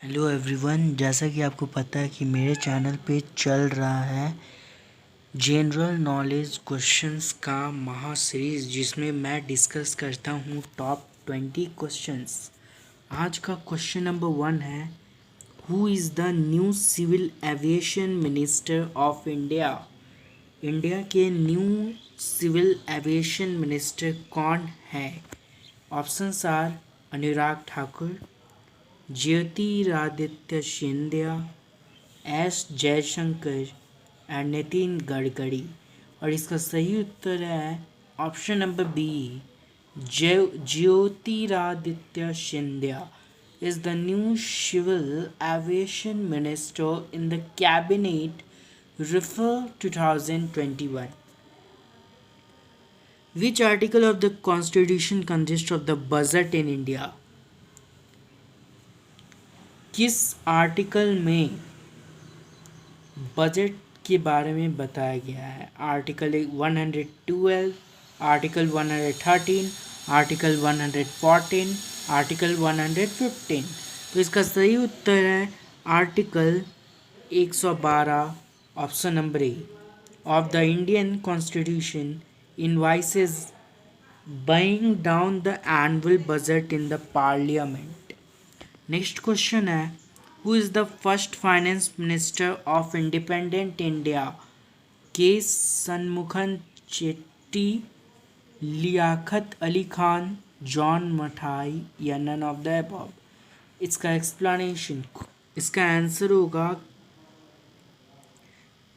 Hello everyone, जैसा कि आपको पता है कि मेरे चैनल पे चल रहा है जनरल नॉलेज क्वेश्चंस का महा सीरीज, जिसमें मैं डिस्कस करता हूँ टॉप 20 क्वेश्चंस। आज का क्वेश्चन नंबर 1 है, who is the new civil aviation minister of India. India के न्यू सिविल एविएशन मिनिस्टर कौन है? Options are Anurag Thakur, Jyotiraditya Scindia, S Jaishankar and Nitin Gadkari. और इसका सही उत्तर है option number B, Jyotiraditya Scindia is the new civil aviation minister in the cabinet refer 2021. Which article of the constitution consists of the budget in India? किस article में budget के बारे में बताया गया है? Article 112, article 113, article 114, article 115। तो इसका सही उत्तर है article 112, option number A of the Indian constitution envisages buying down the annual budget in the parliament. Next question है, who is the first finance minister of independent India? K Shanmukham Chetty, Liaquat Ali Khan, John Mathai या none of the above? इसका explanation, इसका answer होगा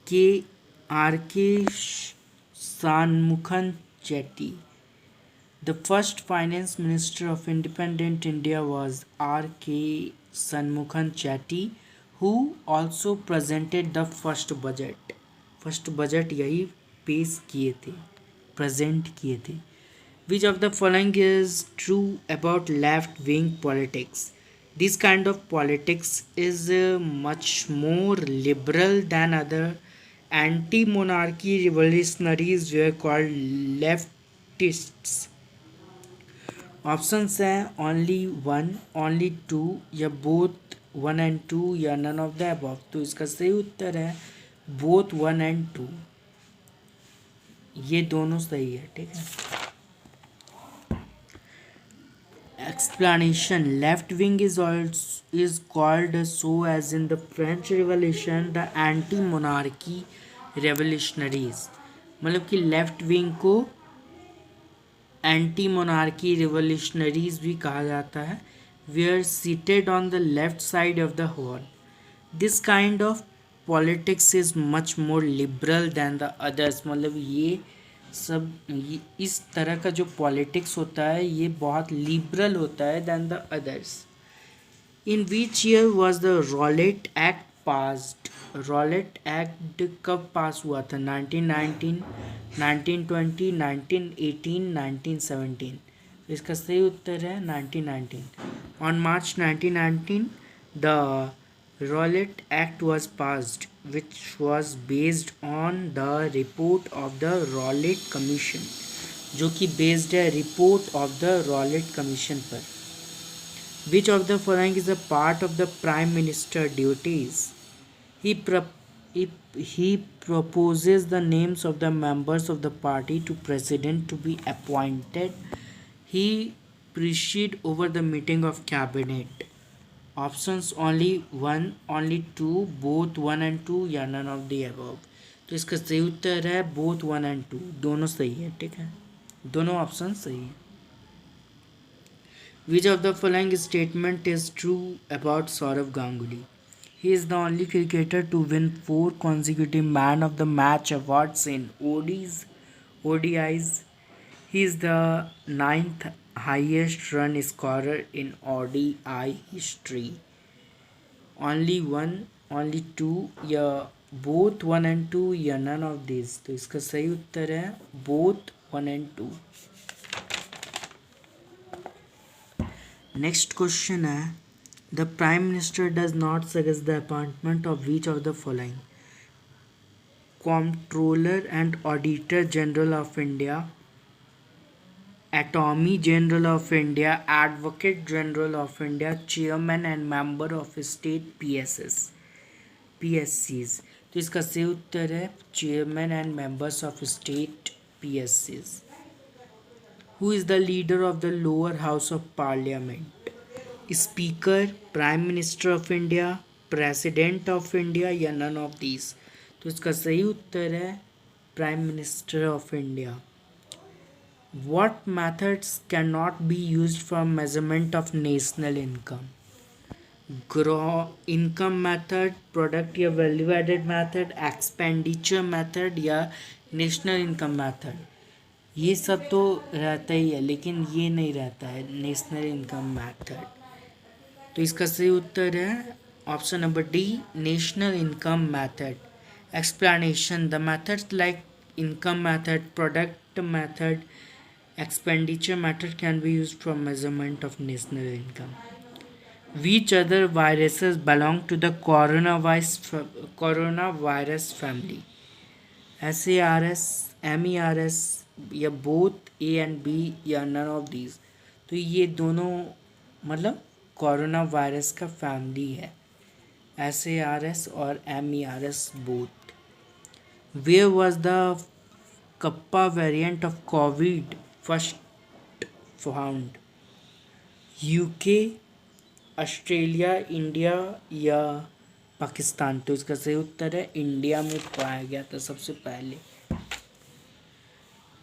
के are के Shanmukham Chetty. The first finance minister of independent India was R.K. Shanmughan Chetty, who also presented the first budget. First budget यही पेश किए थे, present किए थे। Which of the following is true about left-wing politics? This kind of politics is much more liberal than other anti-monarchy revolutionaries were called leftists. Options हैं only one, only to या both 1 and 2 या none of the above. तो इसका सही उत्तर है both 1 and 2, ये दोनों सही है। ठीक है। Explanation, left wing is called so as in the French revolution the anti monarchy revolutionaries. मतलब कि लेफ्ट विंग को एंटी मोनार्की रिवोल्यूशनरीज भी कहा जाता है। We are seated on the left side of the hall. This kind of politics is much more liberal than the others. मतलब ये इस तरह का जो पॉलिटिक्स होता है ये बहुत लिबरल होता है than the others. In which year was the Rowlatt Act passed? Rowlatt Act कब पास हुआ था? 1919, 1920, 1918, 1917। तो इसका सही उत्तर है 1919। On March 1919 the Rowlatt act was passed which was based on the report of the Rowlatt commission, जो कि बेस्ड है report of the Rowlatt commission पर। Which of the following is a part of the Prime Minister duties? He proposes the names of the members of the party to President to be appointed. He presides over the meeting of cabinet. Options only 1, only 2, both 1 and 2 या none of the above। तो इसका सही उत्तर है both 1 and 2, दोनों सही है। ठीक है, दोनों ऑप्शन सही है। Which of the following statement is true about Saurav Ganguly? He is the only cricketer to win 4 consecutive Man of the Match awards in ODIs. He is the 9th highest run scorer in ODI history. Only 1, only 2 या both 1 and 2 या none of these। तो इसका सही उत्तर है both 1 and 2। Next question है, the prime minister does not suggest the appointment of which of the following? Controller and auditor general of India, Attorney General of India, Advocate General of India, Chairman and Member of State PSS PSCs। तो इसका सही उत्तर है chairman and members of state PSCs। Who is the leader of the lower house of parliament? Speaker, prime minister of India, president of India या none of these? तो इसका सही उत्तर है prime minister of India. What methods cannot be used for measurement of national income? Gross income method, product या value added method, expenditure method या national income method। ये सब तो रहता ही है लेकिन ये नहीं रहता है नेशनल इनकम मेथड। तो इसका सही उत्तर है option number D, national income method. Explanation: the methods like income method, product method, expenditure method can be used for measurement of national income. Which other viruses belong to the coronavirus family? SARS, MERS या both A and B या none of these? तो ये दोनों मतलब corona virus का family है, SARS और MERS both. Where was the Kappa variant of COVID first found? UK, Australia, India या पाकिस्तान? तो इसका सही उत्तर है इंडिया में पाया गया था सबसे पहले।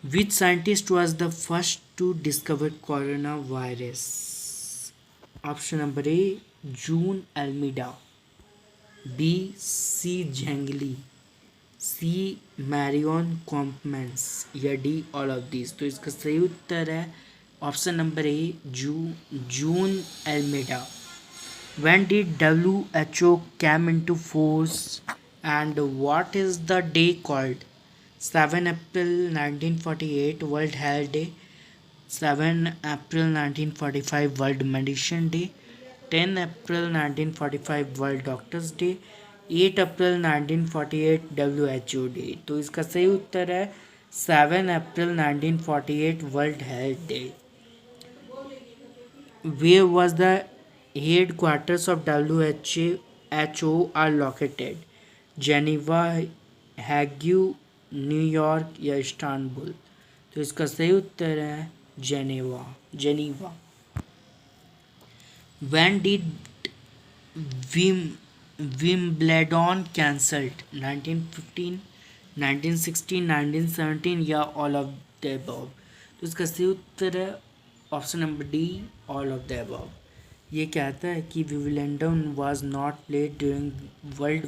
Which scientist was the first to discover coronavirus? Option number A, June Almeida, B Shi Zhengli, C Marion Koopmans या डी ऑल ऑफ दिस? तो इसका सही उत्तर है option number A, June एल्मेडा। When did WHO came into force and what is the day called? 7 April 1948 World Health Day, 7 April 1945 World Medicine Day, 10 April 1945 World Doctors Day, 8 April 1948 WHO day. तो इसका सही उत्तर है 7 April 1948 world health day. Where was the headquarters of WHO are located? Geneva, Hague, New York या Istanbul? तो इसका सही उत्तर है Geneva. When did Wimbledon cancelled? 1915, 1916, 1917 या ऑल ऑफ द अबव? तो इसका सही उत्तर है option number D, all of the above. ये कहता है कि Wimbledon was not played during world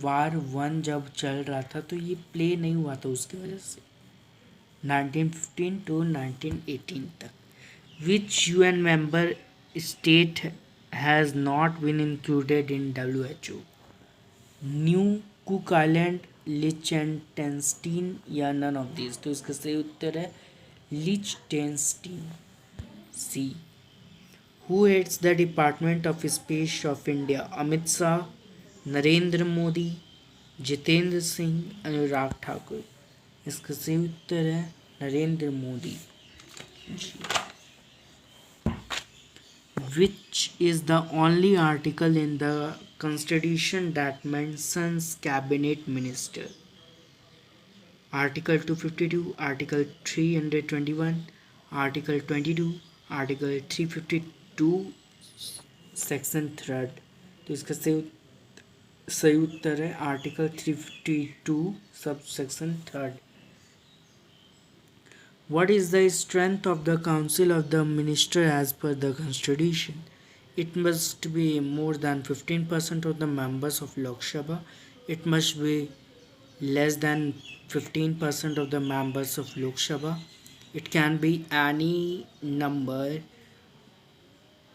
war one जब चल रहा था तो ये प्ले नहीं हुआ था उसकी वजह से 1915 to 1918 तक। Which UN member state has not been included in WHO? Niue Cook Island, Liechtenstein या नन ऑफ दिस? तो इसका सही उत्तर है Liechtenstein, C. Who heads the department of space of India? Amit Shah, Narendra Modi, Jitendra Singh, Anurag Thakur? इसका सही उत्तर है Narendra Modi ji. Which is the only article in the Constitution that mentions cabinet minister? Article 252, Article 321, Article 22, Article 352, Section 3rd? तो इसका सही उत्तर है article 352 sub section 3rd। What is the strength of the Council of the Minister as per the Constitution? It must be more than 15% of the members of Lok Sabha. It must be less than 15% of the members of Lok Sabha. It can be any number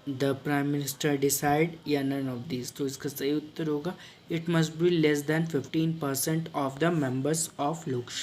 the Prime Minister decide या none of these? तो इसका सही उत्तर होगा it must be less than 15% of the members of Lok Sabha.